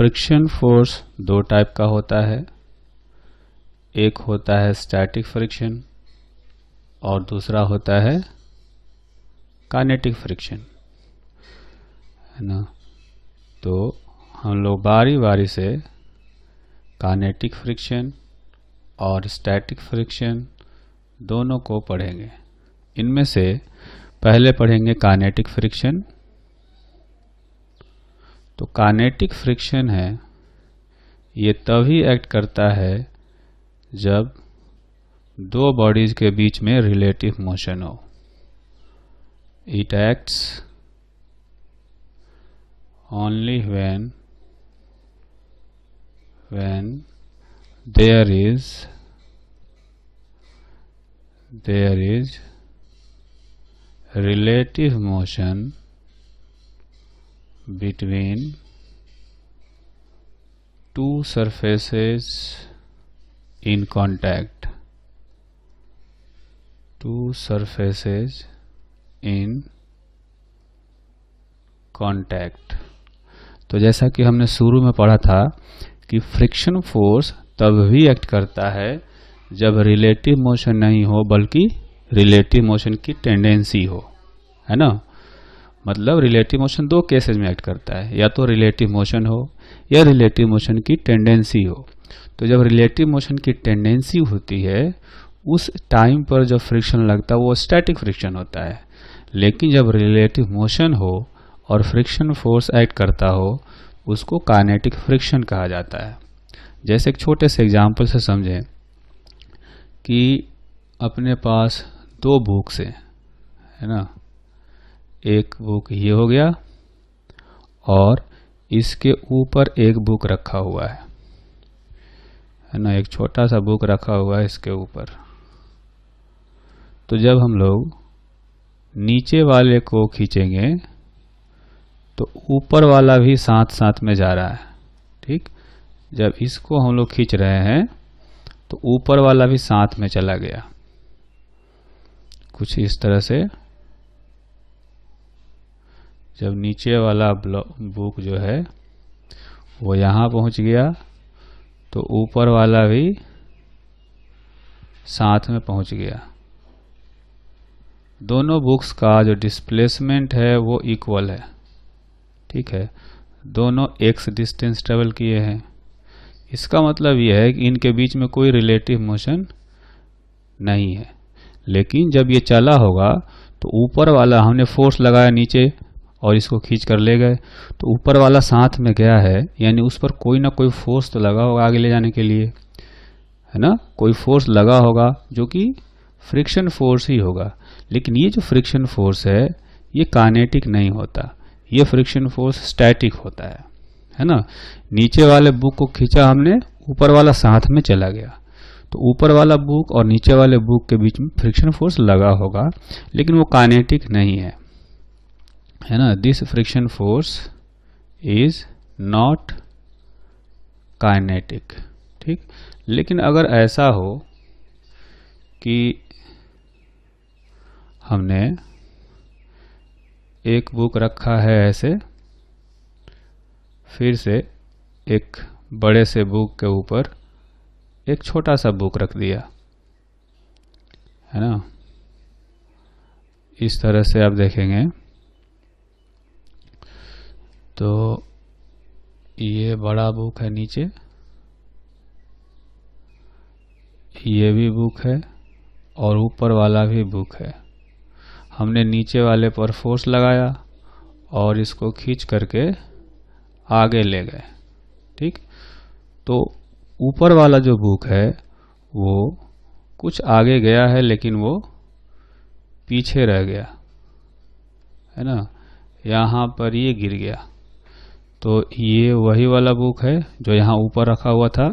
Friction force दो type का होता है, एक होता है स्टैटिक फ्रिक्शन और दूसरा होता है काइनेटिक फ्रिक्शन, है ना। तो हम लोग बारी बारी से काइनेटिक फ्रिक्शन और स्टैटिक फ्रिक्शन दोनों को पढ़ेंगे। इनमें से पहले पढ़ेंगे काइनेटिक फ्रिक्शन। तो काइनेटिक फ्रिक्शन है, ये तभी एक्ट करता है जब दो बॉडीज के बीच में रिलेटिव मोशन हो। It acts only when there is relative motion between two surfaces in contact. Two surfaces in contact. तो जैसा कि हमने शुरू में पढ़ा था कि फ्रिक्शन फोर्स तब भी एक्ट करता है जब रिलेटिव मोशन नहीं हो बल्कि रिलेटिव मोशन की टेंडेंसी हो, है ना। मतलब रिलेटिव मोशन दो केसेस में एक्ट करता है, या तो रिलेटिव मोशन हो या रिलेटिव मोशन की टेंडेंसी हो। तो जब रिलेटिव मोशन की टेंडेंसी होती है उस टाइम पर जब फ्रिक्शन लगता है वो स्टैटिक फ्रिक्शन होता है। लेकिन जब रिलेटिव मोशन हो और फ्रिक्शन फोर्स एक्ट करता हो उसको काइनेटिक फ्रिक्शन कहा जाता है। जैसे एक छोटे से एग्जांपल से समझें कि अपने पास दो बुक्स हैं, है ना। एक बुक ये हो गया और इसके ऊपर एक बुक रखा हुआ है ना। एक छोटा सा बुक रखा हुआ है इसके ऊपर। तो जब हम लोग नीचे वाले को खींचेंगे तो ऊपर वाला भी साथ साथ में जा रहा है, ठीक। जब इसको हम लोग खींच रहे हैं तो ऊपर वाला भी साथ में चला गया, कुछ इस तरह से। जब नीचे वाला बुक जो है वो यहाँ पहुंच गया तो ऊपर वाला भी साथ में पहुंच गया। दोनों बुक्स का जो डिस्प्लेसमेंट है वो इक्वल है, ठीक है। दोनों x डिस्टेंस ट्रेवल किए हैं। इसका मतलब यह है कि इनके बीच में कोई रिलेटिव मोशन नहीं है। लेकिन जब ये चला होगा तो ऊपर वाला हमने फोर्स लगाया नीचे और इसको खींच कर ले गए, तो ऊपर वाला साथ में गया है, यानी उस पर कोई ना कोई फोर्स तो लगा होगा आगे ले जाने के लिए, है ना। कोई फोर्स लगा होगा जो कि फ्रिक्शन फोर्स ही होगा। लेकिन ये जो फ्रिक्शन फोर्स है ये काइनेटिक नहीं होता, ये फ्रिक्शन फोर्स स्टैटिक होता है ना। नीचे वाले बुक को खींचा हमने, ऊपर वाला साथ में चला गया, तो ऊपर वाला बुक और नीचे वाले बुक के बीच में फ्रिक्शन फोर्स लगा होगा, लेकिन वो काइनेटिक नहीं है ना। This friction force is not kinetic, ठीक। लेकिन अगर ऐसा हो कि हमने एक बुक रखा है ऐसे, फिर से एक बड़े से बुक के ऊपर एक छोटा सा बुक रख दिया, है ना। इस तरह से आप देखेंगे तो ये बड़ा बुक है नीचे, ये भी बुक है और ऊपर वाला भी बुक है। हमने नीचे वाले पर फोर्स लगाया और इसको खींच करके आगे ले गए, ठीक। तो ऊपर वाला जो बुक है वो कुछ आगे गया है लेकिन वो पीछे रह गया, है ना। यहाँ पर ये गिर गया, तो ये वही वाला बुक है जो यहाँ ऊपर रखा हुआ था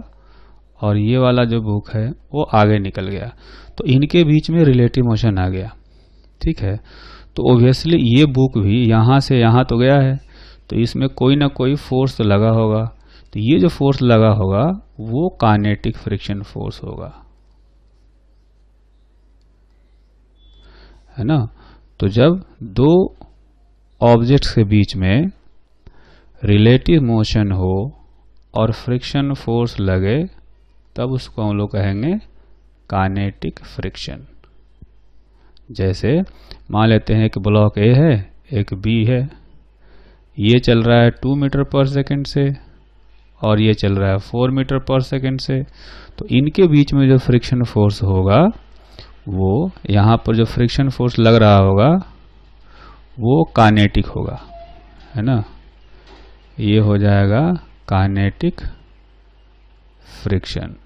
और ये वाला जो बुक है वो आगे निकल गया। तो इनके बीच में रिलेटिव मोशन आ गया, ठीक है। तो ऑब्वियसली ये बुक भी यहाँ से यहाँ तो गया है, तो इसमें कोई ना कोई फोर्स तो लगा होगा। तो ये जो फोर्स लगा होगा वो काइनेटिक फ्रिक्शन फोर्स होगा, है ना। तो जब दो ऑब्जेक्ट्स के बीच में रिलेटिव मोशन हो और फ्रिक्शन फोर्स लगे तब उसको हम लोग कहेंगे काइनेटिक फ्रिक्शन। जैसे मान लेते हैं कि ब्लॉक ए है, एक बी है, ये चल रहा है 2 मीटर पर सेकंड से और ये चल रहा है 4 मीटर पर सेकंड से, तो इनके बीच में जो फ्रिक्शन फोर्स होगा वो यहाँ पर जो फ्रिक्शन फोर्स लग रहा होगा वो काइनेटिक होगा, है ना, ये हो जाएगा काइनेटिक फ्रिक्शन।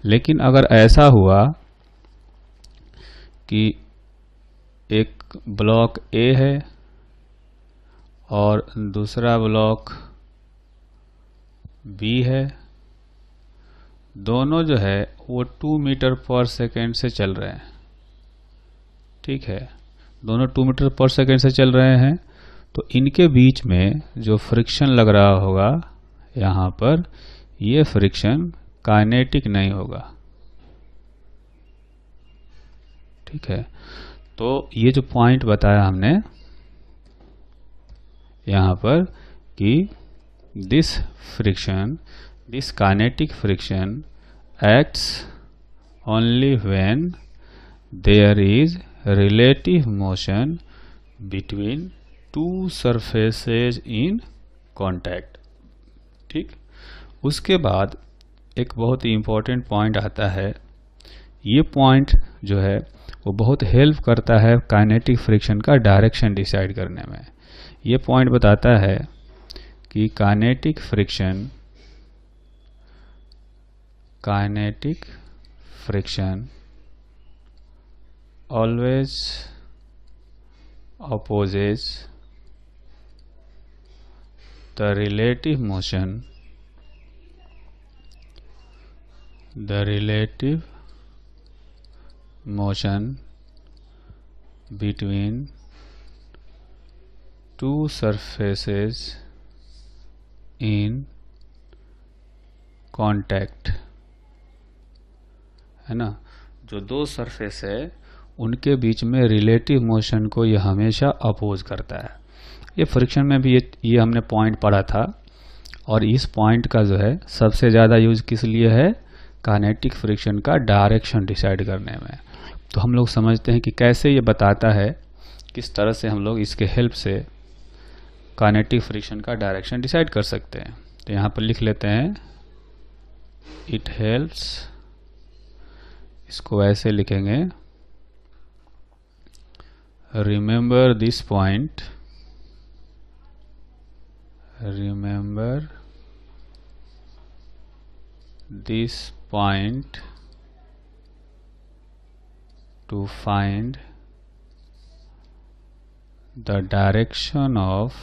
लेकिन अगर ऐसा हुआ कि एक ब्लॉक ए है और दूसरा ब्लॉक बी है, दोनों जो है वो 2 मीटर पर सेकेंड से चल रहे हैं, ठीक है, दोनों 2 मीटर पर सेकेंड से चल रहे हैं, तो इनके बीच में जो फ्रिक्शन लग रहा होगा यहाँ पर, ये फ्रिक्शन काइनेटिक नहीं होगा, ठीक है। तो ये जो पॉइंट बताया हमने यहाँ पर कि this friction, this kinetic friction acts only when there is relative motion between two surfaces in contact, ठीक। उसके बाद एक बहुत ही इम्पोर्टेंट पॉइंट आता है, ये पॉइंट जो है वो बहुत हेल्प करता है काइनेटिक फ्रिक्शन का डायरेक्शन डिसाइड करने में। ये पॉइंट बताता है कि kinetic friction always opposes the relative motion between two surfaces in contact, है ना, जो दो सरफेस है उनके बीच में रिलेटिव मोशन को ये हमेशा अपोज करता है। ये फ्रिक्शन में भी ये हमने पॉइंट पढ़ा था, और इस पॉइंट का जो है सबसे ज़्यादा यूज किस लिए है, काइनेटिक फ्रिक्शन का डायरेक्शन डिसाइड करने में। तो हम लोग समझते हैं कि कैसे ये बताता है, किस तरह से हम लोग इसके हेल्प से काइनेटिक फ्रिक्शन का डायरेक्शन डिसाइड कर सकते हैं। तो यहाँ पर लिख लेते हैं, इट हेल्प्स, इसको ऐसे लिखेंगे, remember this point, remember this point two find the direction of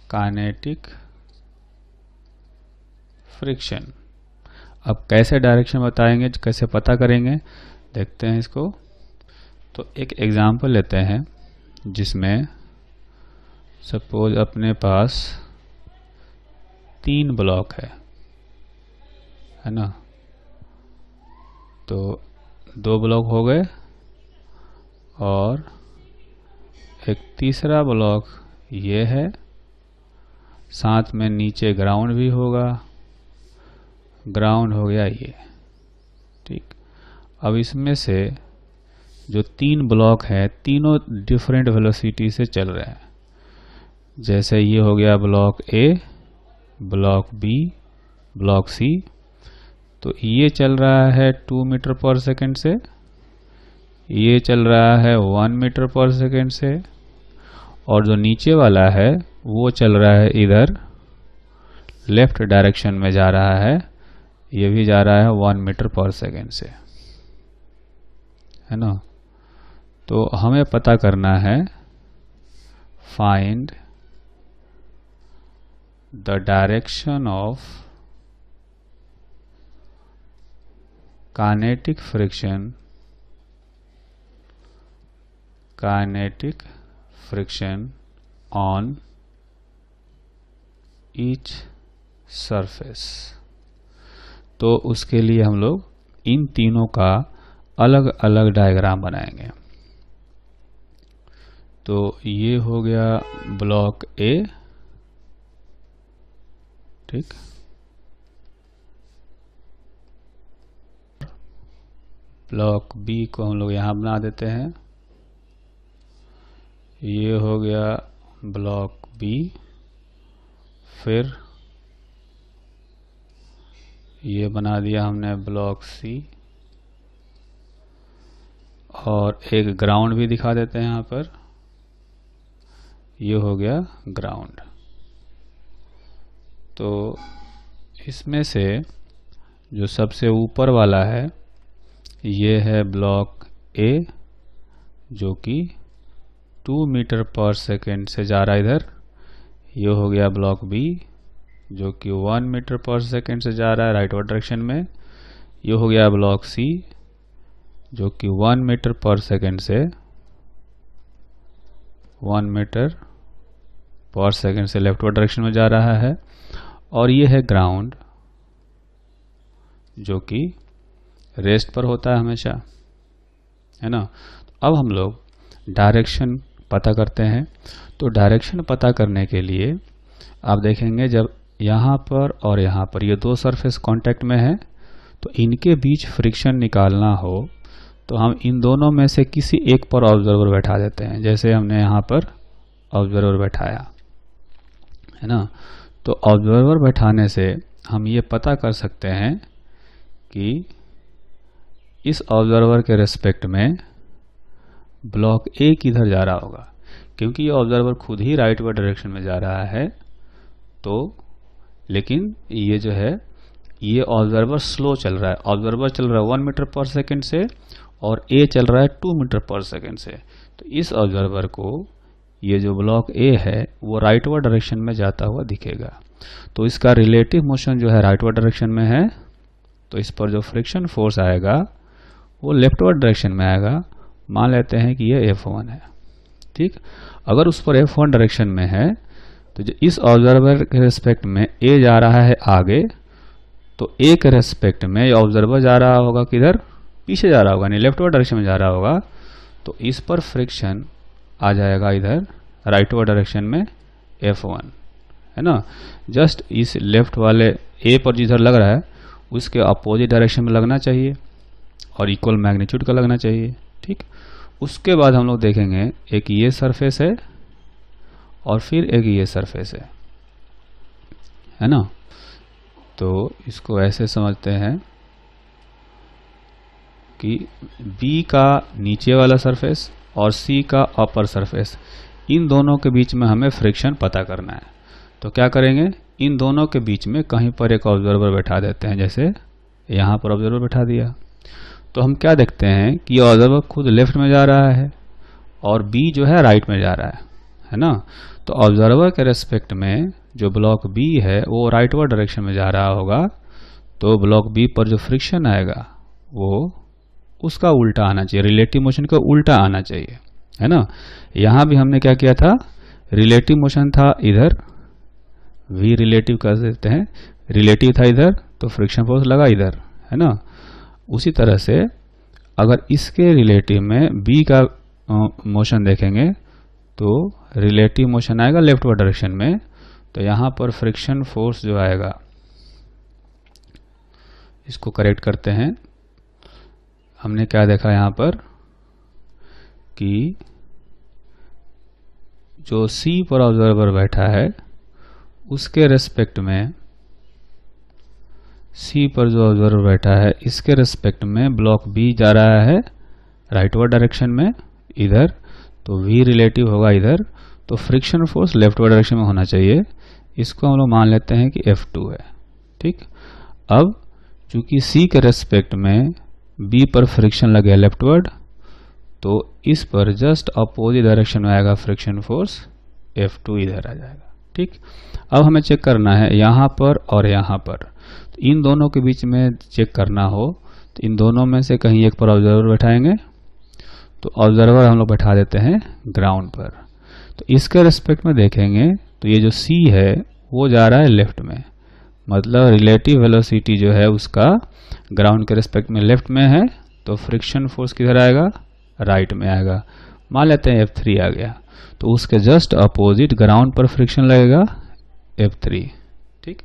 kinetic friction. अब कैसे डायरेक्शन बताएंगे, कैसे पता करेंगे, देखते हैं इसको। तो एक एग्जांपल लेते हैं जिसमें सपोज अपने पास 3 ब्लॉक है ना, तो 2 ब्लॉक हो गए और एक तीसरा ब्लॉक ये है, साथ में नीचे ग्राउंड भी होगा, ग्राउंड हो गया ये, ठीक। अब इसमें से जो 3 ब्लॉक है, तीनों डिफरेंट वेलोसिटी से चल रहे हैं। जैसे ये हो गया block A, block B, block C, तो ये चल रहा है 2 मीटर पर सेकंड से, ये चल रहा है 1 मीटर पर सेकंड से, और जो नीचे वाला है वो चल रहा है इधर लेफ्ट डायरेक्शन में जा रहा है, ये भी जा रहा है 1 मीटर पर सेकंड से, है ना। तो हमें पता करना है, find the direction of kinetic friction on each surface. तो उसके लिए हम लोग इन तीनों का अलग अलग डायग्राम बनाएंगे। तो ये हो गया ब्लॉक ए, ठीक। ब्लॉक बी को हम लोग यहाँ बना देते हैं। ये हो गया ब्लॉक बी। फिर ये बना दिया हमने ब्लॉक सी, और एक ग्राउंड भी दिखा देते हैं यहाँ पर। ये हो गया ग्राउंड। तो इसमें से जो सबसे ऊपर वाला है ये है ब्लॉक ए, जो कि 2 मीटर पर सेकेंड से जा रहा है इधर। ये हो गया ब्लॉक बी, जो कि 1 मीटर पर सेकेंड से जा रहा है राइटवर्ड डायरेक्शन में। ये हो गया ब्लॉक सी, जो कि 1 मीटर पर सेकेंड से 1 मीटर पर सेकेंड से लेफ्टवर्ड डायरेक्शन में जा रहा है। और ये है ग्राउंड, जो कि रेस्ट पर होता है हमेशा, है ना। अब हम लोग डायरेक्शन पता करते हैं। तो डायरेक्शन पता करने के लिए आप देखेंगे जब यहाँ पर और यहाँ पर ये दो सरफेस कांटेक्ट में है, तो इनके बीच फ्रिक्शन निकालना हो तो हम इन दोनों में से किसी एक पर ऑब्जर्वर बैठा देते हैं। जैसे हमने यहाँ पर ऑब्जर्वर बैठाया, है ना। तो ऑब्जर्वर बैठाने से हम ये पता कर सकते हैं कि इस ऑब्जर्वर के रेस्पेक्ट में ब्लॉक ए किधर जा रहा होगा, क्योंकि ये ऑब्जर्वर खुद ही राइटवर्ड डायरेक्शन में जा रहा है। तो लेकिन ये जो है ये ऑब्जर्वर स्लो चल रहा है। ऑब्जर्वर चल रहा है 1 मीटर पर सेकेंड से और ए चल रहा है 2 मीटर पर सेकेंड से। तो इस ऑब्जर्वर को ये जो ब्लॉक ए है वो राइटवर्ड डायरेक्शन में जाता हुआ दिखेगा। तो इसका रिलेटिव मोशन जो है राइटवर्ड डायरेक्शन में है, तो इस पर जो फ्रिक्शन फोर्स आएगा वो लेफ्टवर्ड डायरेक्शन में आएगा। मान लेते हैं कि ये F1 है, ठीक। अगर उस पर F1 डायरेक्शन में है तो जो इस ऑब्जर्वर के रेस्पेक्ट में ए जा रहा है आगे, तो ए के रेस्पेक्ट में ये ऑब्जर्वर जा रहा होगा किधर, पीछे जा रहा होगा, नहीं लेफ्टवर्ड डायरेक्शन में जा रहा होगा। तो इस पर फ्रिक्शन आ जाएगा इधर राइटवर्ड डायरेक्शन में F1, है ना। जस्ट इस लेफ्ट वाले ए पर जिधर लग रहा है उसके अपोजिट डायरेक्शन में लगना चाहिए और इक्वल मैग्नीट्यूड का लगना चाहिए, ठीक। उसके बाद हम लोग देखेंगे एक ये सरफेस है और फिर एक ये सरफेस है ना। तो इसको ऐसे समझते हैं कि B का नीचे वाला सरफेस और C का अपर सरफेस, इन दोनों के बीच में हमें फ्रिक्शन पता करना है। तो क्या करेंगे, इन दोनों के बीच में कहीं पर एक ऑब्जर्वर बैठा देते हैं। जैसे यहाँ पर ऑब्जर्वर बैठा दिया, तो हम क्या देखते हैं कि ऑब्जर्वर खुद लेफ्ट में जा रहा है और B जो है राइट में जा रहा है ना। तो ऑब्जर्वर के रेस्पेक्ट में जो ब्लॉक B है वो राइटवर्ड डायरेक्शन में जा रहा होगा। तो ब्लॉक B पर जो फ्रिक्शन आएगा वो उसका उल्टा आना चाहिए, रिलेटिव मोशन का उल्टा आना चाहिए, है ना। यहाँ भी हमने क्या किया था, रिलेटिव मोशन था इधर, V रिलेटिव कर देते हैं, रिलेटिव था इधर तो फ्रिक्शन फोर्स लगा इधर, है ना। उसी तरह से अगर इसके रिलेटिव में B का मोशन देखेंगे तो रिलेटिव मोशन आएगा लेफ्टवर्ड डायरेक्शन में। तो यहाँ पर फ्रिक्शन फोर्स जो आएगा, इसको करेक्ट करते हैं। हमने क्या देखा यहाँ पर कि जो C पर ऑब्जर्वर बैठा है उसके रेस्पेक्ट में, C पर जो ऑब्जर्वर बैठा है इसके रेस्पेक्ट में ब्लॉक B जा रहा है राइटवर्ड डायरेक्शन में इधर, तो V रिलेटिव होगा इधर। तो फ्रिक्शन फोर्स लेफ्टवर्ड डायरेक्शन में होना चाहिए। इसको हम लोग मान लेते हैं कि F2 है, ठीक। अब चूंकि C के रेस्पेक्ट में B पर फ्रिक्शन लगे लेफ्टवर्ड, तो इस पर जस्ट अपोजिट डायरेक्शन में आएगा फ्रिक्शन फोर्स, F2 इधर आ जाएगा, ठीक। अब हमें चेक करना है यहाँ पर और यहाँ पर, तो इन दोनों के बीच में चेक करना हो तो इन दोनों में से कहीं एक पर ऑब्जर्वर बैठाएंगे। तो ऑब्जर्वर हम लोग बैठा देते हैं ग्राउंड पर। तो इसके रेस्पेक्ट में देखेंगे तो ये जो C है वो जा रहा है लेफ्ट में, मतलब रिलेटिव वेलोसिटी जो है उसका ग्राउंड के रेस्पेक्ट में लेफ्ट में है। तो फ्रिक्शन फोर्स किधर आएगा, राइट में आएगा। मान लेते हैं F3 आ गया। तो उसके जस्ट अपोजिट ग्राउंड पर फ्रिक्शन लगेगा F3। ठीक,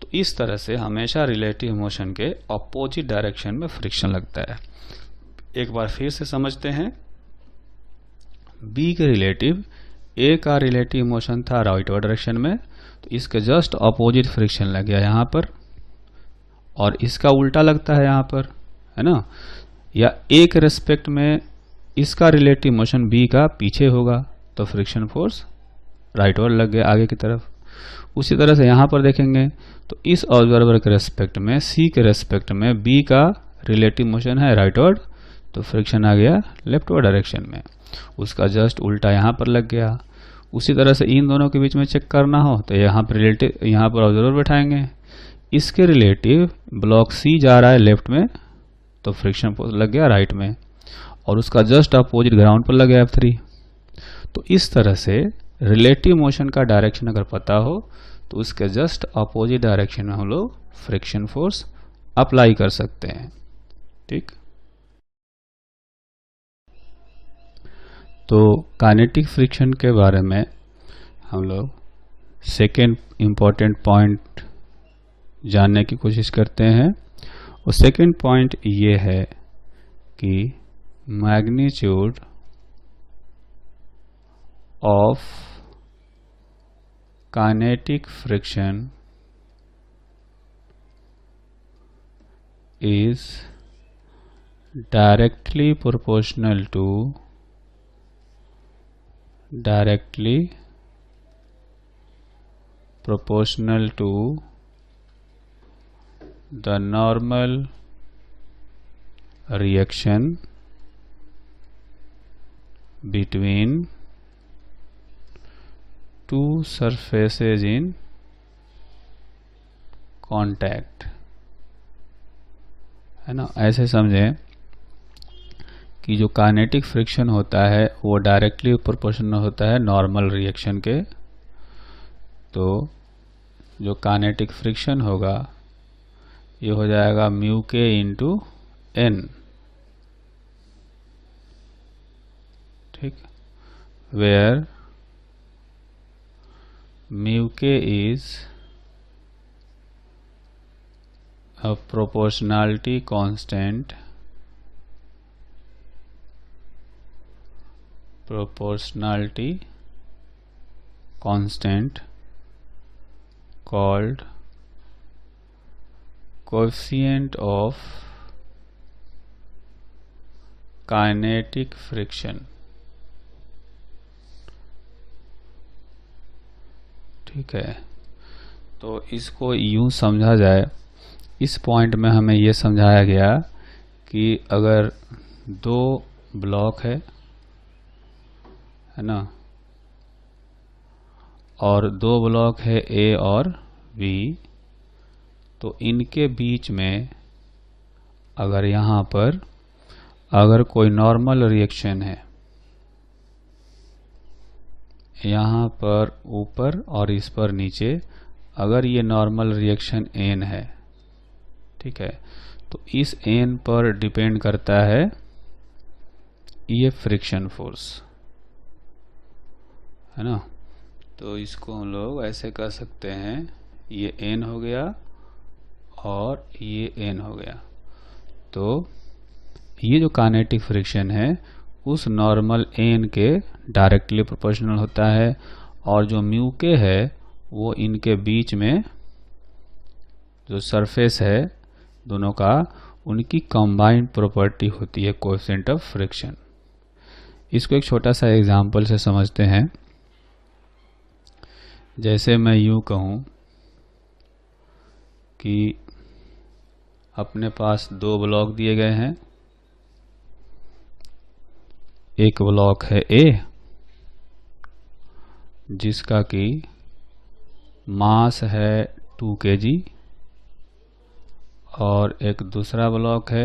तो इस तरह से हमेशा रिलेटिव मोशन के अपोजिट डायरेक्शन में फ्रिक्शन लगता है। एक बार फिर से समझते हैं। B के रिलेटिव, A का रिलेटिव मोशन था राइटवर्ड डायरेक्शन में, तो इसके जस्ट अपोजिट फ्रिक्शन लग गया यहाँ पर, और इसका उल्टा लगता है यहाँ पर, है ना, या A के रेस्पेक्ट में इसका रिलेटिव मोशन B का पीछे होगा, तो फ्रिक्शन फोर्स राइटवर्ड लग गया आगे की तरफ। उसी तरह से यहाँ पर देखेंगे तो इस ऑब्जर्वर के रेस्पेक्ट में, C के रेस्पेक्ट में B का रिलेटिव मोशन है राइटवर्ड, तो फ्रिक्शन आ गया लेफ्टवर्ड डायरेक्शन में, उसका जस्ट उल्टा यहाँ पर लग गया। उसी तरह से इन दोनों के बीच में चेक करना हो तो यहाँ पर ऑब्जर्वर बैठाएंगे, इसके रिलेटिव ब्लॉक C जा रहा है लेफ्ट में, तो फ्रिक्शन फोर्स लग गया राइट में, और उसका जस्ट अपोजिट ग्राउंड पर लग गया F3। तो इस तरह से रिलेटिव मोशन का डायरेक्शन अगर पता हो तो उसके जस्ट अपोजिट डायरेक्शन में हम लोग फ्रिक्शन फोर्स अप्लाई कर सकते हैं। ठीक, तो काइनेटिक फ्रिक्शन के बारे में हम लोग सेकेंड इम्पॉर्टेंट पॉइंट जानने की कोशिश करते हैं, और सेकेंड पॉइंट ये है कि magnitude of kinetic friction is directly proportional to the normal reaction between two surfaces in contact, है ना। ऐसे समझें कि जो काइनेटिक फ्रिक्शन होता है वो डायरेक्टली प्रोपोर्शनल होता है नॉर्मल रिएक्शन के। तो जो काइनेटिक फ्रिक्शन होगा ये हो जाएगा म्यू के इंटू एन। ठीक, where mu k is a proportionality constant called coefficient of kinetic friction। ठीक है, तो इसको यूं समझा जाए, इस पॉइंट में हमें ये समझाया गया कि अगर दो ब्लॉक है ना, और दो ब्लॉक है A और B, तो इनके बीच में अगर यहाँ पर अगर कोई नॉर्मल रिएक्शन है, यहाँ पर ऊपर और इस पर नीचे, अगर ये नॉर्मल रिएक्शन n है, ठीक है, तो इस n पर डिपेंड करता है ये फ्रिक्शन फोर्स, है ना। तो इसको हम लोग ऐसे कर सकते हैं, ये n हो गया और ये n हो गया। तो ये जो काइनेटिक फ्रिक्शन है उस नॉर्मल n के डायरेक्टली प्रोपोर्शनल होता है, और जो म्यू के है वो इनके बीच में जो सरफेस है दोनों का, उनकी कंबाइंड प्रॉपर्टी होती है कोएफिशिएंट ऑफ फ्रिक्शन। इसको एक छोटा सा एग्जांपल से समझते हैं। जैसे मैं यूं कहूं कि अपने पास दो ब्लॉक दिए गए हैं, एक ब्लॉक है A जिसका कि मास है 2 kg, और एक दूसरा ब्लॉक है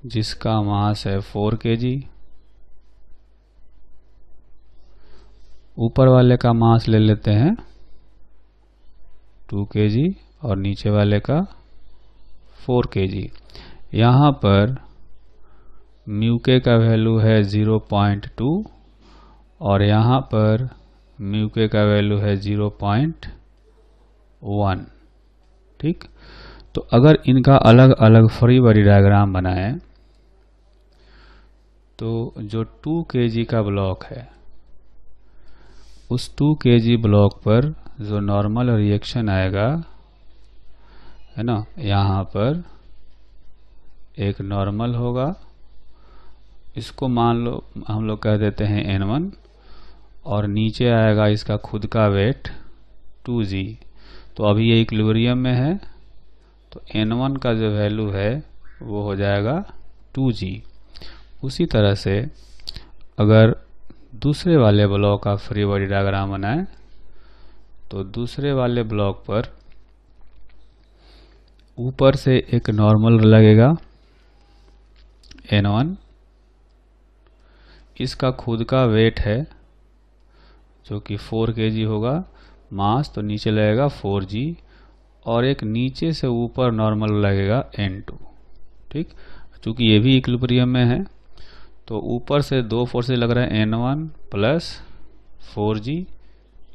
जिसका मास है 4 kg। ऊपर वाले का मास ले लेते हैं 2 kg और नीचे वाले का 4 kg। यहाँ पर म्यू के का वैल्यू है 0.2 और यहाँ पर म्यू के का वैल्यू है 0.1। ठीक, तो अगर इनका अलग अलग फ्री बॉडी डायग्राम बनाएं तो जो 2 kg का ब्लॉक है उस 2 kg ब्लॉक पर जो नॉर्मल रिएक्शन आएगा है ना, यहाँ पर एक नॉर्मल होगा, इसको मान लो हम लोग कह देते हैं N1, और नीचे आएगा इसका खुद का वेट 2g। तो अभी ये इक्विलिब्रियम में है तो N1 का जो वैल्यू है वो हो जाएगा 2g। उसी तरह से अगर दूसरे वाले ब्लॉक का फ्री बॉडी डायग्राम बनाएं तो दूसरे वाले ब्लॉक पर ऊपर से एक नॉर्मल लगेगा N1, इसका खुद का वेट है जो कि 4 kg होगा, मास तो नीचे लगेगा 4g, और एक नीचे से ऊपर नॉर्मल लगेगा N2। ठीक, चूंकि ये भी इक्विलिब्रियम में है तो ऊपर से दो फोर्सेज लग रहे हैं N1 plus 4g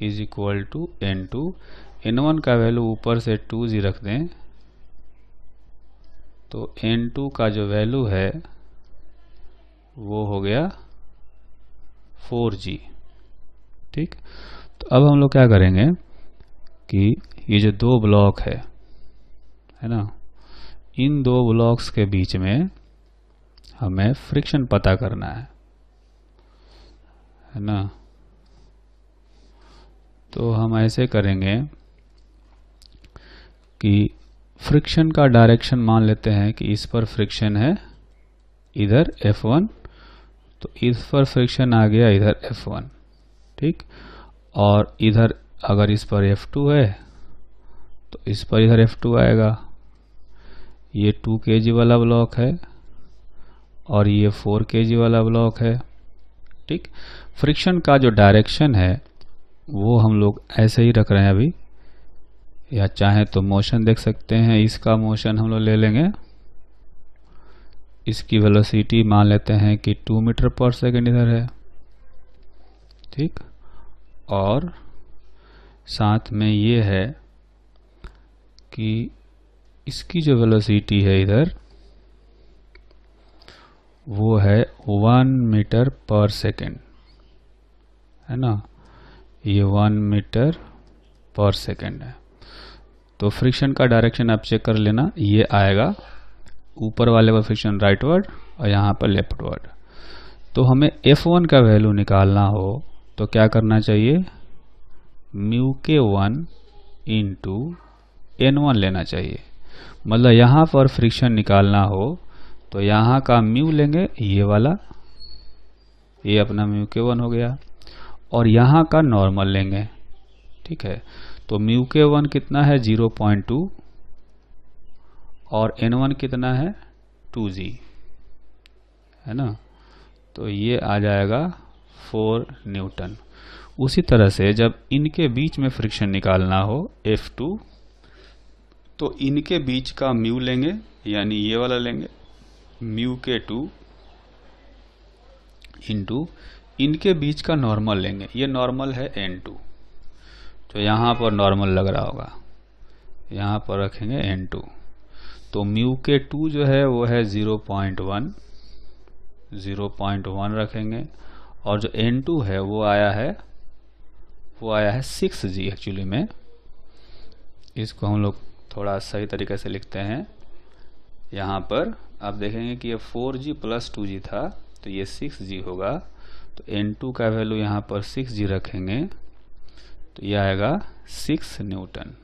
is equal to N2। N1 का वैल्यू ऊपर से 2g रख दें तो N2 का जो वैल्यू है वो हो गया 4g। ठीक, तो अब हम लोग क्या करेंगे कि ये जो दो ब्लॉक है ना, इन दो ब्लॉक्स के बीच में हमें फ्रिक्शन पता करना है ना। तो हम ऐसे करेंगे कि फ्रिक्शन का डायरेक्शन मान लेते हैं कि इस पर फ्रिक्शन है इधर F1, तो इस पर फ्रिक्शन आ गया इधर F1। ठीक, और इधर अगर इस पर F2 है तो इस पर इधर F2 आएगा। ये 2 kg वाला ब्लॉक है और ये 4 kg वाला ब्लॉक है। ठीक, फ्रिक्शन का जो डायरेक्शन है वो हम लोग ऐसे ही रख रहे हैं अभी, या चाहे तो मोशन देख सकते हैं, इसका मोशन हम लोग ले लेंगे, इसकी वेलोसिटी मान लेते हैं कि 2 मीटर पर सेकेंड इधर है। ठीक, और साथ में ये है कि इसकी जो वेलोसिटी है इधर वो है 1 मीटर पर सेकेंड, है ना, ये 1 मीटर पर सेकेंड है। तो फ्रिक्शन का डायरेक्शन आप चेक कर लेना, ये आएगा ऊपर वाले का फ्रिक्शन राइटवर्ड और यहाँ पर लेफ्टवर्ड। तो हमें F1 का वैल्यू निकालना हो तो क्या करना चाहिए, म्यू के 1 इंटू N1 लेना चाहिए। मतलब यहाँ पर फ्रिक्शन निकालना हो तो यहाँ का म्यू लेंगे, ये वाला, ये अपना म्यू के 1 हो गया, और यहाँ का नॉर्मल लेंगे। ठीक है, तो म्यू के 1 कितना है 0.2 और N1 कितना है 2g, है ना, तो ये आ जाएगा 4 न्यूटन। उसी तरह से जब इनके बीच में फ्रिक्शन निकालना हो F2 तो इनके बीच का म्यू लेंगे, यानी ये वाला लेंगे म्यू के 2 इंटू इनके बीच का नॉर्मल लेंगे, ये नॉर्मल है N2, तो यहाँ पर नॉर्मल लग रहा होगा, यहाँ पर रखेंगे N2। तो म्यू के 2 जो है वो है 0.1 रखेंगे, और जो N2 है वो आया है 6g। एक्चुअली में इसको हम लोग थोड़ा सही तरीके से लिखते हैं। यहाँ पर आप देखेंगे कि ये 4g प्लस 2g था तो ये 6g होगा, तो N2 का वैल्यू यहाँ पर 6g रखेंगे तो ये आएगा 6 न्यूटन।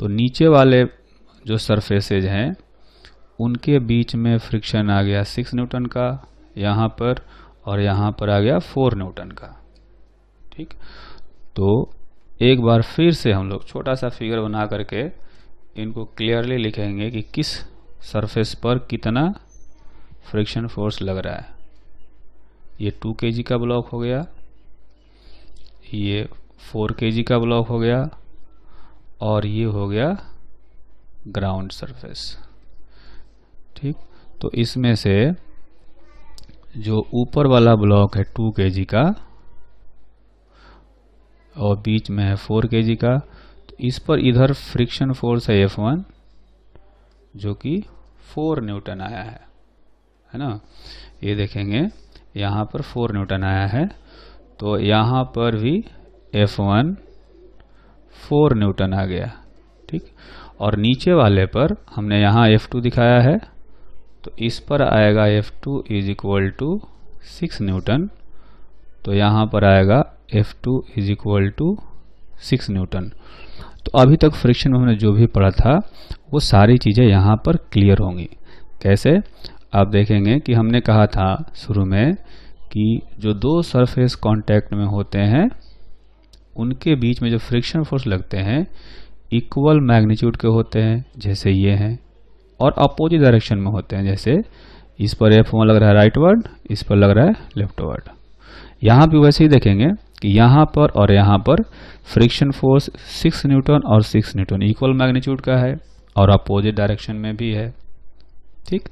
तो नीचे वाले जो सरफेसेज हैं उनके बीच में फ्रिक्शन आ गया 6 न्यूटन का यहाँ पर, और यहाँ पर आ गया 4 न्यूटन का। ठीक, तो एक बार फिर से हम लोग छोटा सा फिगर बना करके इनको क्लियरली लिखेंगे कि किस सरफेस पर कितना फ्रिक्शन फोर्स लग रहा है। ये 2 kg का ब्लॉक हो गया, ये 4 kg का ब्लॉक हो गया, और ये हो गया ग्राउंड सरफेस। ठीक, तो इसमें से जो ऊपर वाला ब्लॉक है 2 kg का और बीच में है 4 kg का, तो इस पर इधर फ्रिक्शन फोर्स है F1 जो कि 4 न्यूटन आया है ना। ये देखेंगे यहाँ पर 4 न्यूटन आया है, तो यहाँ पर भी F1 4 न्यूटन आ गया, ठीक। और नीचे वाले पर हमने यहाँ F2 दिखाया है, तो इस पर आएगा F2 is equal to 6 Newton, तो यहाँ पर आएगा F2 is equal to 6 Newton. तो अभी तक फ्रिक्शन में हमने जो भी पढ़ा था वो सारी चीज़ें यहाँ पर क्लियर होंगी। कैसे? आप देखेंगे कि हमने कहा था शुरू में कि जो दो सरफेस कांटेक्ट में होते हैं उनके बीच में जो फ्रिक्शन फोर्स लगते हैं इक्वल मैग्नीट्यूड के होते हैं, जैसे ये हैं, और अपोजिट डायरेक्शन में होते हैं, जैसे इस पर F1 लग रहा है राइटवर्ड, इस पर लग रहा है लेफ्टवर्ड। यहाँ भी वैसे ही देखेंगे कि यहाँ पर और यहाँ पर फ्रिक्शन फोर्स 6 न्यूटन और 6 न्यूटन इक्वल मैग्नीट्यूड का है और अपोजिट डायरेक्शन में भी है, ठीक।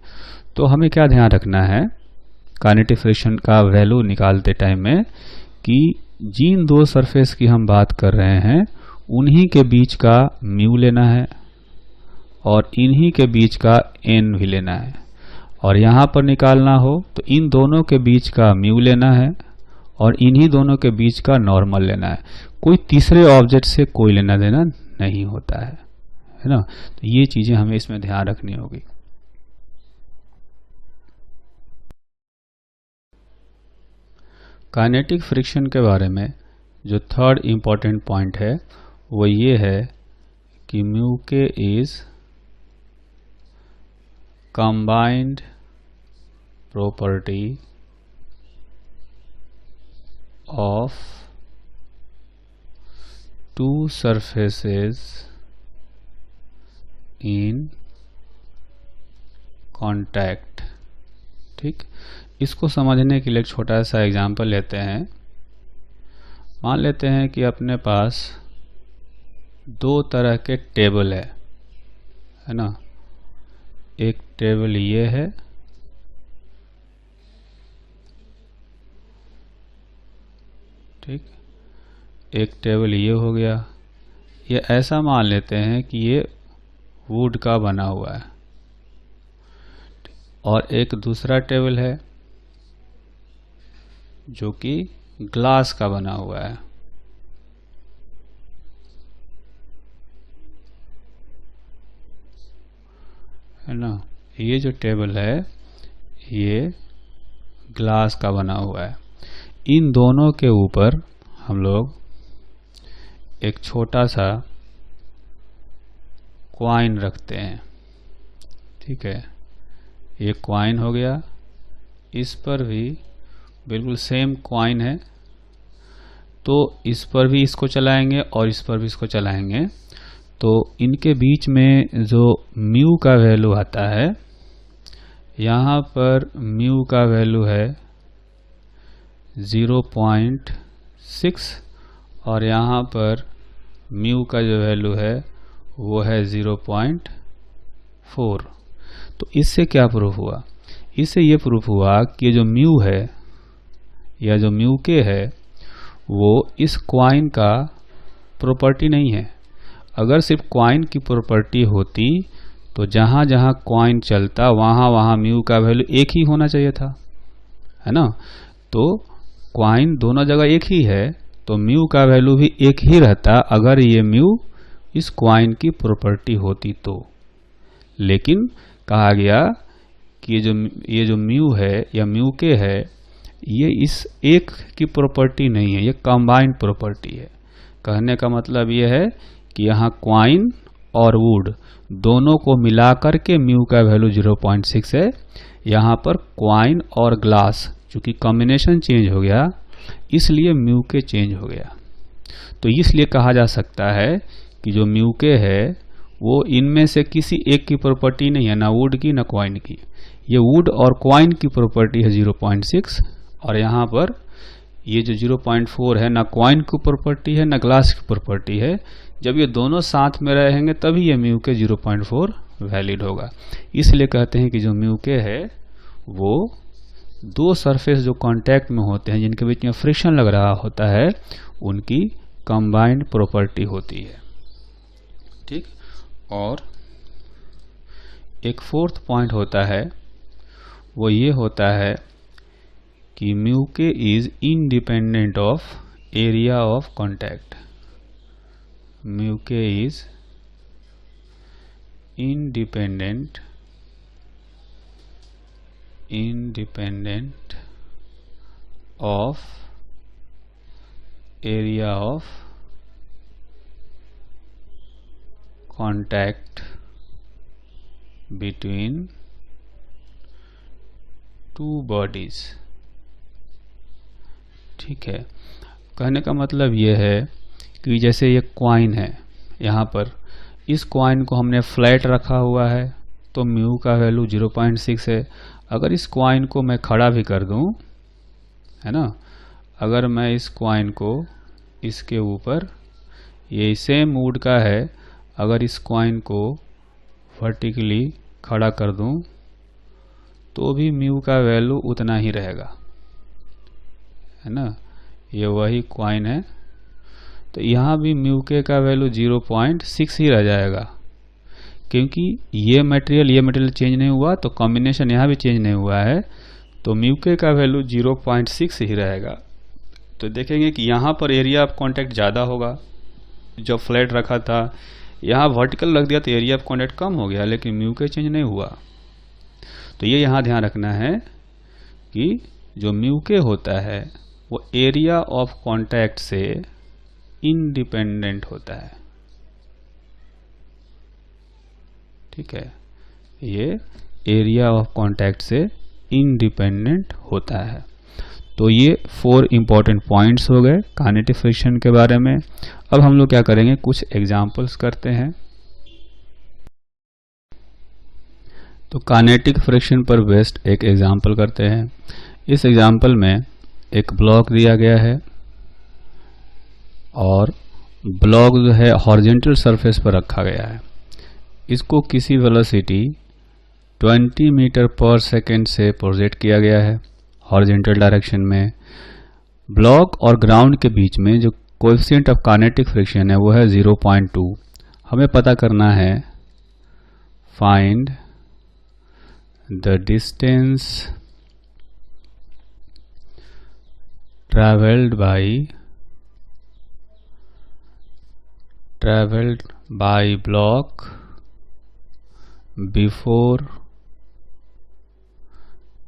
तो हमें क्या ध्यान रखना है काइनेटिक फ्रिक्शन का वैल्यू निकालते टाइम में कि जिन दो सरफेस की हम बात कर रहे हैं उन्हीं के बीच का म्यू लेना है और इन्हीं के बीच का एन भी लेना है, और यहाँ पर निकालना हो तो इन दोनों के बीच का म्यू लेना है और इन्हीं दोनों के बीच का नॉर्मल लेना है। कोई तीसरे ऑब्जेक्ट से कोई लेना देना नहीं होता है ना। तो ये चीजें हमें इसमें ध्यान रखनी होगी। काइनेटिक फ्रिक्शन के बारे में जो थर्ड इम्पॉर्टेंट पॉइंट है वो ये है कि म्यू के is combined property of to surfaces in contact, ठीक। इसको समझने के लिए एक छोटा सा एग्जांपल लेते हैं। मान लेते हैं कि अपने पास दो तरह के टेबल है ना। एक टेबल ये है ठीक, एक टेबल ये हो गया। ये ऐसा मान लेते हैं कि ये वुड का बना हुआ है, और एक दूसरा टेबल है जो कि ग्लास का बना हुआ है ना। ये जो टेबल है ये ग्लास का बना हुआ है। इन दोनों के ऊपर हम लोग एक छोटा सा कॉइन रखते हैं, ठीक है। ये कॉइन हो गया, इस पर भी बिल्कुल सेम कॉइन है, तो इस पर भी इसको चलाएंगे और इस पर भी इसको चलाएंगे, तो इनके बीच में जो म्यू का वैल्यू आता है, यहाँ पर म्यू का वैल्यू है 0.6 और यहाँ पर म्यू का जो वैल्यू है वो है 0.4। तो इससे क्या प्रूफ हुआ? इससे ये प्रूफ हुआ कि जो म्यू है या जो म्यू के है वो इस कॉइन का प्रॉपर्टी नहीं है। अगर सिर्फ कॉइन की प्रॉपर्टी होती तो जहाँ जहाँ कॉइन चलता वहाँ वहाँ म्यू का वैल्यू एक ही होना चाहिए था, है ना। तो कॉइन दोनों जगह एक ही है तो म्यू का वैल्यू भी एक ही रहता अगर ये म्यू इस कॉइन की प्रॉपर्टी होती तो। लेकिन कहा गया कि ये जो म्यू है या म्यू के है ये इस एक की प्रॉपर्टी नहीं है, ये कंबाइंड प्रॉपर्टी है। कहने का मतलब ये है कि यहाँ कॉइन और वुड दोनों को मिलाकर के म्यू का वैल्यू 0.6 है। यहाँ पर कॉइन और ग्लास चूंकि कॉम्बिनेशन चेंज हो गया इसलिए म्यू के चेंज हो गया। तो इसलिए कहा जा सकता है कि जो म्यू के है वो इनमें से किसी एक की प्रॉपर्टी नहीं है, ना वुड की ना कॉइन की। ये वुड और कॉइन की प्रॉपर्टी है 0.6 और यहाँ पर ये जो 0.4 है ना कॉइन की प्रॉपर्टी है ना ग्लास की प्रॉपर्टी है। जब ये दोनों साथ में रहेंगे तभी ये म्यू के 0.4 वैलिड होगा। इसलिए कहते हैं कि जो म्यू के है वो दो सरफेस जो कांटेक्ट में होते हैं, जिनके बीच में फ्रिक्शन लग रहा होता है, उनकी कंबाइंड प्रॉपर्टी होती है। ठीक। और एक फोर्थ पॉइंट होता है, वो ये होता है कि म्यू के is independent of area of contact. Mu के is independent of area of contact between two bodies। ठीक है, कहने का मतलब ये है कि जैसे ये कॉइन है, यहाँ पर इस कॉइन को हमने फ्लैट रखा हुआ है तो म्यू का वैल्यू 0.6 है। अगर इस कॉइन को मैं खड़ा भी कर दूं, है ना, अगर मैं इस कॉइन को इसके ऊपर, ये सेम वुड का है, अगर इस कॉइन को वर्टिकली खड़ा कर दूं तो भी म्यू का वैल्यू उतना ही रहेगा, है ना। ये वही कॉइन है, तो यहाँ भी म्यू के का वैल्यू 0.6 ही रह जाएगा, क्योंकि ये मटेरियल चेंज नहीं हुआ, तो कॉम्बिनेशन यहाँ भी चेंज नहीं हुआ है, तो म्यू के का वैल्यू 0.6 ही रहेगा। तो देखेंगे कि यहाँ पर एरिया ऑफ कांटेक्ट ज़्यादा होगा, जब फ्लैट रखा था, यहाँ वर्टिकल रख दिया तो एरिया ऑफ कांटेक्ट कम हो गया, लेकिन म्यू के चेंज नहीं हुआ। तो ये यहाँ ध्यान रखना है कि जो म्यू के होता है वो एरिया ऑफ कांटेक्ट से इंडिपेंडेंट होता है। ठीक है, ये एरिया ऑफ कांटेक्ट से इंडिपेंडेंट होता है। तो ये 4 इंपॉर्टेंट पॉइंट्स हो गए काइनेटिक फ्रिक्शन के बारे में। अब हम लोग क्या करेंगे, कुछ एग्जांपल्स करते हैं। तो काइनेटिक फ्रिक्शन पर बेस्ड एक एग्जांपल करते हैं। इस एग्जांपल में एक ब्लॉक दिया गया है और ब्लॉक जो है हॉरिजॉन्टल सरफेस पर रखा गया है। इसको किसी वेलोसिटी 20 मीटर पर सेकेंड से प्रोजेक्ट किया गया है हॉरिजॉन्टल डायरेक्शन में। ब्लॉक और ग्राउंड के बीच में जो कोएफिशिएंट ऑफ काइनेटिक फ्रिक्शन है वो है 0.2। हमें पता करना है find the distance traveled by block before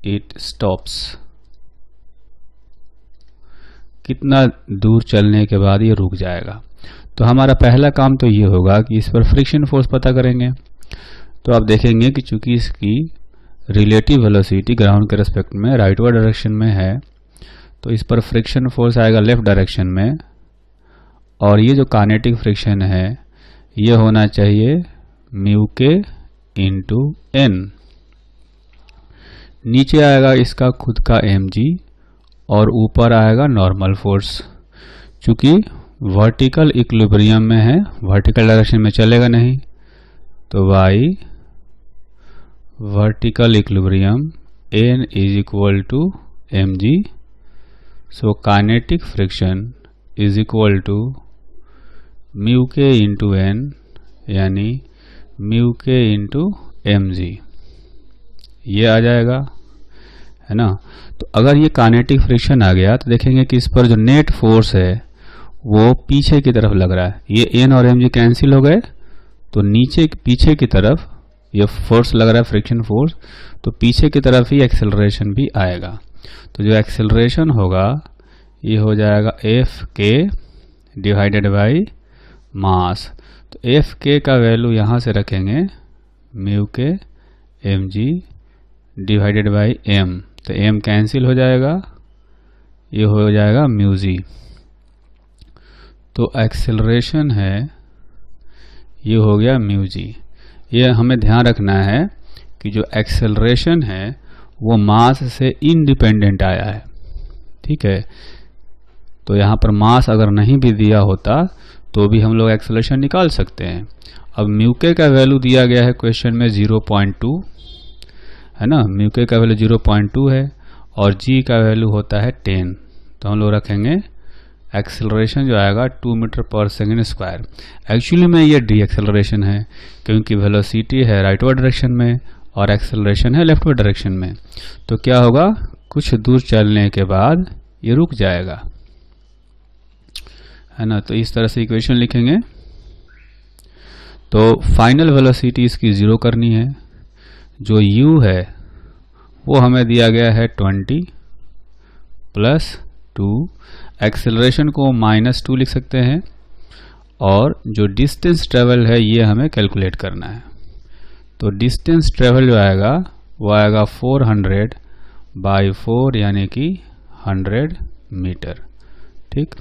it stops। कितना दूर चलने के बाद ये रुक जाएगा। तो हमारा पहला काम तो ये होगा कि इस पर फ्रिक्शन फोर्स पता करेंगे। तो आप देखेंगे कि चूंकि इसकी रिलेटिव वेलोसिटी ग्राउंड के रेस्पेक्ट में राइटवर्ड डायरेक्शन में है, तो इस पर फ्रिक्शन फोर्स आएगा लेफ्ट डायरेक्शन में, और ये जो काइनेटिक फ्रिक्शन है ये होना चाहिए म्यू के इंटू एन। नीचे आएगा इसका खुद का mg और ऊपर आएगा नॉर्मल फोर्स। चूंकि वर्टिकल इक्विलिब्रियम में है, वर्टिकल डायरेक्शन में चलेगा नहीं, तो y vertical equilibrium n is equal to mg। So kinetic friction is equal to mu k into N, यानी म्यू के इंटू mg, ये आ जाएगा, है ना। तो अगर ये काइनेटिक फ्रिक्शन आ गया तो देखेंगे कि इस पर जो नेट फोर्स है वो पीछे की तरफ लग रहा है। ये n और mg कैंसिल हो गए, तो नीचे पीछे की तरफ ये फोर्स लग रहा है फ्रिक्शन फोर्स, तो पीछे की तरफ ही एक्सेलरेशन भी आएगा। तो जो एक्सेलरेशन होगा ये हो जाएगा एफ के डिवाइडेड बाई मास। तो एफ के का वैल्यू यहाँ से रखेंगे म्यू के mg डिवाइडेड बाई m, तो m कैंसिल हो जाएगा, ये हो जाएगा म्यू जी। तो एक्सेलरेशन है ये हो गया म्यू जी। ये हमें ध्यान रखना है कि जो एक्सेलरेशन है वो मास से इंडिपेंडेंट आया है। ठीक है, तो यहाँ पर मास अगर नहीं भी दिया होता तो भी हम लोग एक्सेलरेशन निकाल सकते हैं। अब म्यू के का वैल्यू दिया गया है क्वेश्चन में 0.2, है ना। म्यू के का वैल्यू 0.2 है और g का वैल्यू होता है 10, तो हम लोग रखेंगे एक्सेलरेशन जो आएगा 2 मीटर पर सेकेंड स्क्वायर। एक्चुअली में ये डी एक्सेलरेशन है, क्योंकि वेलोसिटी है राइटवर्ड डायरेक्शन में और एक्सेलरेशन है लेफ्टवर्ड डायरेक्शन में। तो क्या होगा, कुछ दूर चलने के बाद ये रुक जाएगा, है ना। तो इस तरह से इक्वेशन लिखेंगे। तो फाइनल वेलोसिटी इसकी 0 करनी है। जो u है वो हमें दिया गया है 20 + 2, एक्सेलरेशन को -2 लिख सकते हैं, और जो डिस्टेंस ट्रेवल है ये हमें कैलकुलेट करना है। तो डिस्टेंस ट्रेवल जो आएगा वो आएगा 400/4 यानी कि 100 मीटर। ठीक,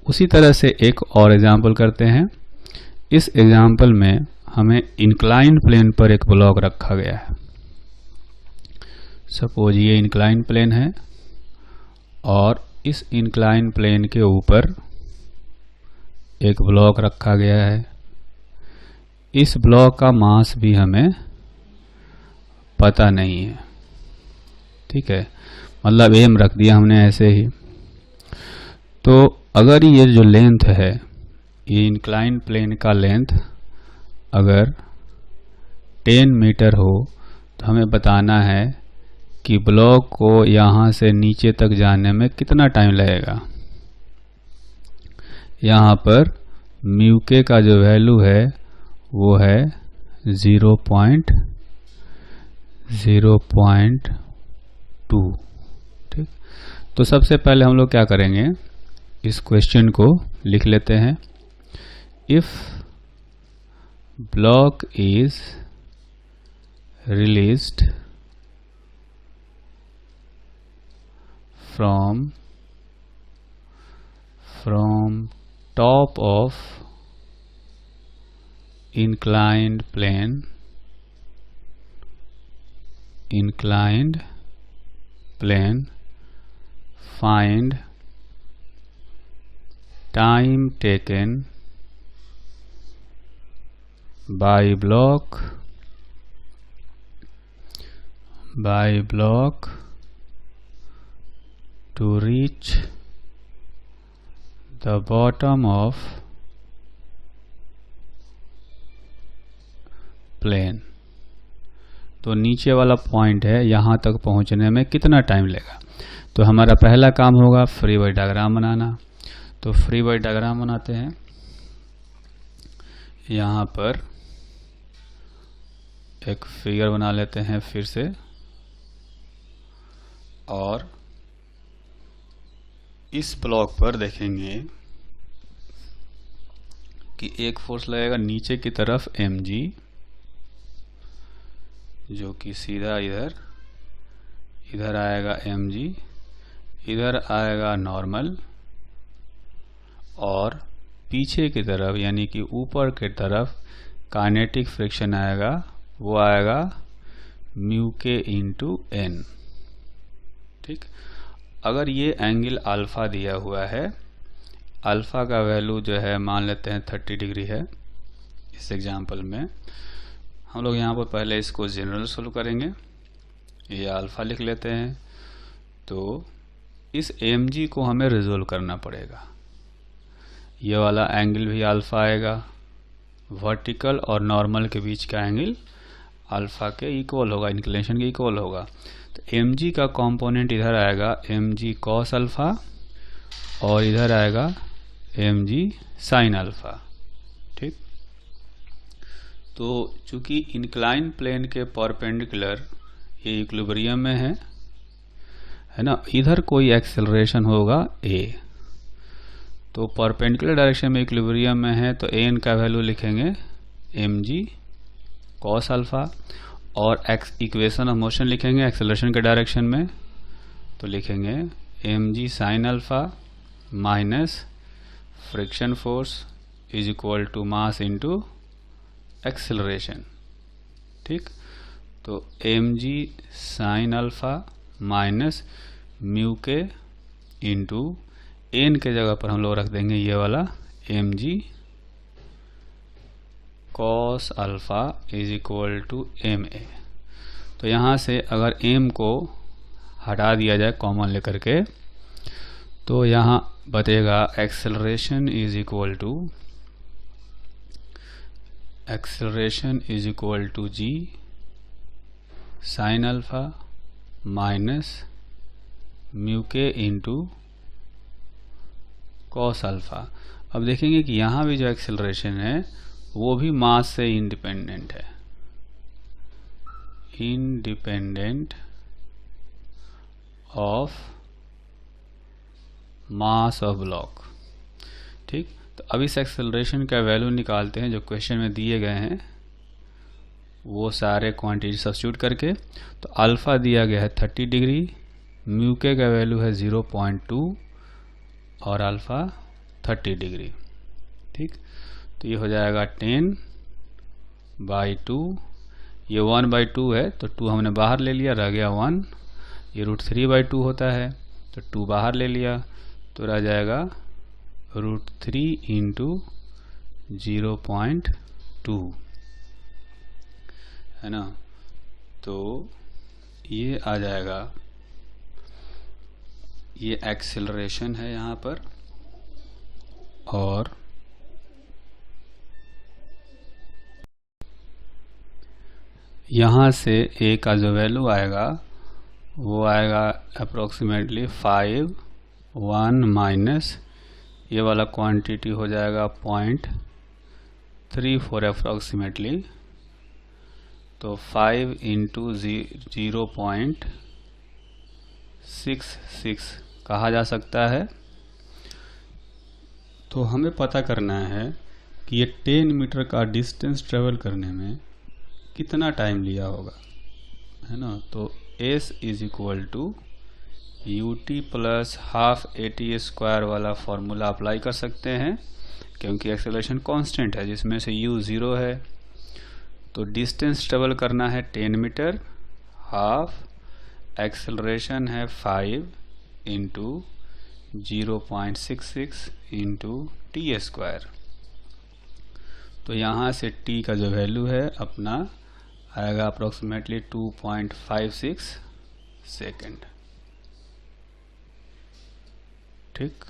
उसी तरह से एक और एग्जाम्पल करते हैं। इस एग्जाम्पल में हमें इंक्लाइंड प्लेन पर एक ब्लॉक रखा गया है। सपोज ये इंक्लाइंड प्लेन है और इस इंक्लाइंड प्लेन के ऊपर एक ब्लॉक रखा गया है। इस ब्लॉक का मास भी हमें पता नहीं है। ठीक है, मतलब एम रख दिया हमने ऐसे ही। तो अगर ये जो लेंथ है, ये इंक्लाइंड प्लेन का लेंथ अगर 10 मीटर हो, तो हमें बताना है कि ब्लॉक को यहाँ से नीचे तक जाने में कितना टाइम लगेगा। यहाँ पर म्यू के का जो वैल्यू है वो है 0.02। ठीक, तो सबसे पहले हम लोग क्या करेंगे, इस क्वेश्चन को लिख लेते हैं। If block is released from top of inclined plane find time taken by block to reach the bottom of plane। तो नीचे वाला पॉइंट है, यहाँ तक पहुँचने में कितना टाइम लगेगा। तो हमारा पहला काम होगा फ्री बॉडी डायग्राम बनाना। तो फ्री बॉडी डायग्राम बनाते हैं। यहाँ पर एक फिगर बना लेते हैं फिर से, और इस ब्लॉक पर देखेंगे कि एक फोर्स लगेगा नीचे की तरफ mg, जो कि सीधा इधर आएगा mg, इधर आएगा नॉर्मल, और पीछे की तरफ यानी कि ऊपर की तरफ काइनेटिक फ्रिक्शन आएगा, वो आएगा म्यू के इंटू n। ठीक, अगर ये एंगल अल्फा दिया हुआ है, अल्फा का वैल्यू जो है मान लेते हैं 30 डिग्री है। इस एग्जांपल में हम लोग यहाँ पर पहले इसको जनरल सोल्व करेंगे। ये अल्फा लिख लेते हैं। तो इस mg को हमें रिजोल्व करना पड़ेगा। ये वाला एंगल भी अल्फा आएगा, वर्टिकल और नॉर्मल के बीच का एंगल अल्फा के इक्वल होगा, इंक्लिनेशन के इक्वल होगा। तो mg का कंपोनेंट इधर आएगा mg cos अल्फा, और इधर आएगा mg sin अल्फा। ठीक, तो चूंकि इंक्लाइन प्लेन के परपेंडिकुलर ये इक्विलिब्रियम में है ना, इधर कोई एक्सेलरेशन होगा a, तो परपेंडिकुलर डायरेक्शन में इक्विलिब्रियम में है, तो an का वैल्यू लिखेंगे mg cos अल्फा, और इक्वेशन ऑफ मोशन लिखेंगे एक्सेलरेशन के डायरेक्शन में, तो लिखेंगे mg sin alpha minus friction force is equal to mass into acceleration. ठीक, तो mg sin alpha minus mu k into n के जगह पर हम लोग रख देंगे ये वाला mg cos alpha is equal to ma। तो यहाँ से अगर m को हटा दिया जाए कॉमन लेकर के, तो यहाँ बचेगा acceleration is equal to g sine alpha minus mu k into cos alpha. अब देखेंगे कि यहाँ भी जो एक्सेलरेशन है वो भी मास से इंडिपेंडेंट है, independent of mass of block. ठीक, तो अब इस एक्सेलरेशन का वैल्यू निकालते हैं जो क्वेश्चन में दिए गए हैं, वो सारे क्वांटिटी सब्स्टिट्यूट करके। तो अल्फा दिया गया है 30 डिग्री, म्यू के का वैल्यू है 0.2 और अल्फा 30 डिग्री। ठीक, तो ये हो जाएगा 10/2, ये 1/2 है तो 2 हमने बाहर ले लिया, रह गया 1। ये √3/2 होता है तो 2 बाहर ले लिया तो रह जाएगा √3 इंटू 0.2, है ना। तो ये आ जाएगा, ये एक्सेलरेशन है यहाँ पर, और यहाँ से ए का जो वैल्यू आएगा वो आएगा अप्रोक्सीमेटली 5, माइनस ये वाला क्वांटिटी हो जाएगा 0.34 अप्रोक्सीमेटली। तो 5 इंटू 0.66 कहा जा सकता है। तो हमें पता करना है कि ये 10 मीटर का डिस्टेंस ट्रेवल करने में कितना टाइम लिया होगा, है ना। तो S is equal to ut plus half AT² वाला फॉर्मूला अप्लाई कर सकते हैं, क्योंकि एक्सेलरेशन कांस्टेंट है जिसमें से u 0 है। तो डिस्टेंस ट्रेवल करना है 10 मीटर, हाफ एक्सेलरेशन है 5 इंटू 0.66 इंटू t²। तो यहाँ से t का जो वैल्यू है अपना आएगा अप्रोक्सीमेटली 2.56 सेकेंड। ठीक।